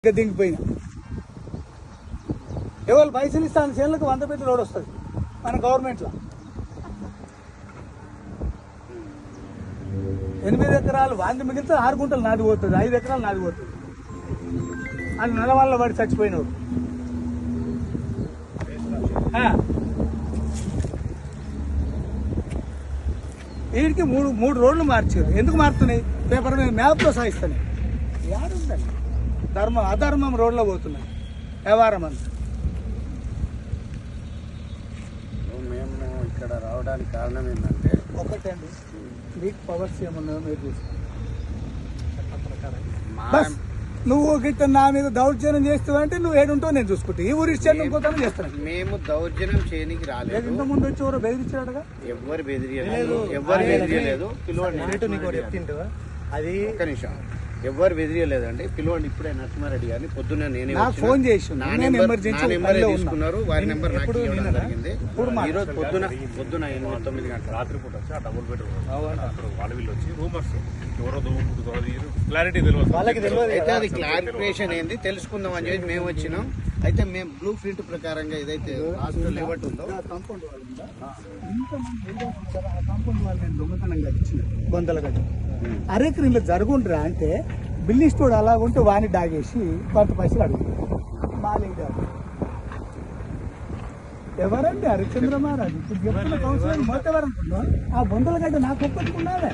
దిగిపోయినా ఎవరు పైసలు ఇస్తాను చేనులకు 100 పెట్టి రోడ్ వస్తుంది మన గవర్నమెంట్లో 8 ఎకరాలు వాంది మిగిలితే 6 గుంటలు నాది పోతుంది 5 ఎకరాలు నాది పోతుంది అని నెల వల్ల వాడి చచ్చిపోయినవాడు వీడికి మూడు రోడ్లు మార్చారు. ఎందుకు మారుతున్నాయి? పేపర్ మీద మ్యాప్తో సాగిస్తాను. ఏడుందండి ధర్మం అధర్మం రోడ్లో పోతున్నాయి వ్యవహారం అంతా. మేము ఇక్కడ రావడానికి కారణం ఏంటంటే ఒకటండి, మీకు పవర్స్ ఏమన్నాయో మీరు చూసుకోండి. నువ్వు గిట్ట నా మీద దౌర్జన్యం చేస్తావంటే నువ్వు ఏడుంటావు నేను చూసుకుంటా. ఈ ఊరి ఇచ్చాను ఇంకోతాను చేస్తాను. మేము దౌర్జన్యం చేయనికి రాలేదు. ఇంత ముందు వచ్చి ఎవరో బెదిరించాడుగా. ఎవరు బెదిరియలేదు పిలవండి. అది ఒక్క నిమిషం, ఎవరు బెదిరియలేదండి. పిలవండి ఇప్పుడే నరసింహారెడ్డి గారిని. పొద్దున్న నేనే ఫోన్ చేసి నా నెంబర్ తీసుకున్నారు. వారి నెంబర్ నాకు ఇవ్వడం జరిగింది. ఈ రోజు పొద్దున 8-9 గంటల రాత్రిపూట వచ్చి ఆ డబుల్ బెడ్రూమ్ వాళ్ళ వీళ్ళు వచ్చి రూమర్స్ ఎవరో క్లారిటీ తెలియదు. అయితే అది క్లారిఫికేషన్ ఏంది తెలుసుకుందాం అని చెప్పి మేము వచ్చినాం. అయితే మేము బ్లూ ప్రింట్ ప్రకారంగా ఏదైతే హాస్పిటల్ ఇవ్వట్ ఉందో కాంపౌండ్ వాళ్ళు ఉందా ఇంతమంది ఆ కాంపౌండ్ వాళ్ళు నేను దొంగతనం కట్టించిన బొందలు కట్టి అరేకర్ ఇలా జరుగుండ్రా అంటే బిల్లింగ్ స్టోర్ అలా ఉంటే వాని డాగేసి కొంత పైసలు అడుగుతారు. బాగా ఎవరండి హరిచంద్ర మహారాజు ఇప్పుడు చెప్తున్న కౌన్సిలర్ మోతవరనుకున్నా ఆ బొందల గడ్డ నాకు ఒప్పుకున్నావే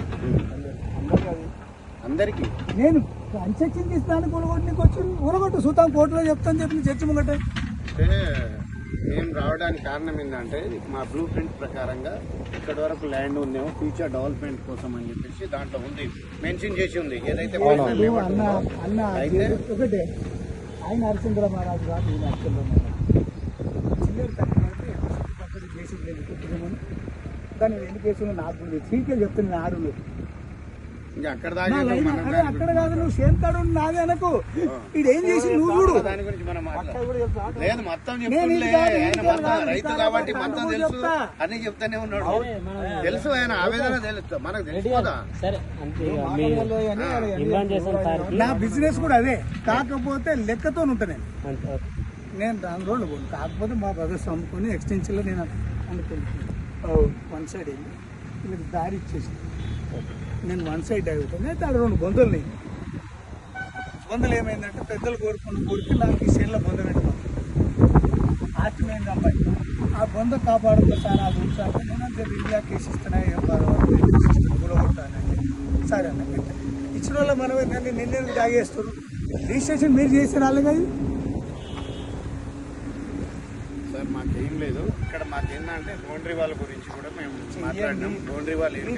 అందరికీ నేను కన్స్ట్రక్షన్ తీస్తాను ఊరగొట్టుకు వచ్చి ఊరగొట్టు సూతాం కోర్టులో చెప్తాను చెప్పి చర్చ ముంగట. అంటే మేము రావడానికి కారణం ఏంటంటే మా బ్లూ ప్రింట్ ప్రకారంగా ఇక్కడ వరకు ల్యాండ్ ఉందేమో ఫ్యూచర్ డెవలప్మెంట్ కోసం అని చెప్పేసి దాంట్లో ఉంది మెన్షన్ చేసి ఉంది. ఏదైతే అన్న ఒకటే ఆయన హరిచంద్ర మహారాజు కాదు ఈయన హరిచంద్ర మహారాజు చిల్లర తక్కువ కేసులు లేదు దాన్ని ఎన్ని కేసులు నాకు సీట్లు చెప్తుంది ఆడు ఇంకా అక్కడ అక్కడ కాదు నువ్వు సేమ్ కాడు నాదే అనకు ఇదేం చేసి నువ్వు చూడు. దాని గురించి మనం లేదు మొత్తం రైతు కాబట్టి మొత్తం తెలుసు అని చెప్తానే ఉన్నాడు. తెలుసు ఆయన ఆవేదన తెలుసు మనకు తెలుసుకోదా. నా బిజినెస్ కూడా అదే, కాకపోతే లెక్కతో ఉంటా నేను దాని రోజులు పోను. కాకపోతే మా బ్రదర్స్ అమ్ముకొని ఎక్స్టెన్షన్లో నేను అనుకుంటున్నాను. 1 సైడ్ వెళ్ళి వీళ్ళకి దారి ఇచ్చేసి నేను 1 సైడ్ అవుతాను. అయితే ఆడ 2 బొందలు ఏమైందంటే పెద్దలు కోరుకున్న కోరిక నాకు ఈ సైడ్లో బొంద పెట్టాను. ఆత్మీయంగా అమ్మాయి ఆ బొంద కాపాడుతా సార్ ఆ ఉంచాలి నేను ఇండియా కేసు ఇస్తున్నా ఏం గురగొట్టానంటే సరే అన్న ఇచ్చిన వాళ్ళ మనం నిన్నే తాగేస్తారు. రిజిస్ట్రేషన్ మీరు చేసిన వాళ్ళు కదా సార్. మాకేం లేదు ఇక్కడ. మాకేందంటే బౌండరీ వాళ్ళ గురించి కూడా మేము మాట్లాడినాం. బౌండరీ వాళ్ళు ఏం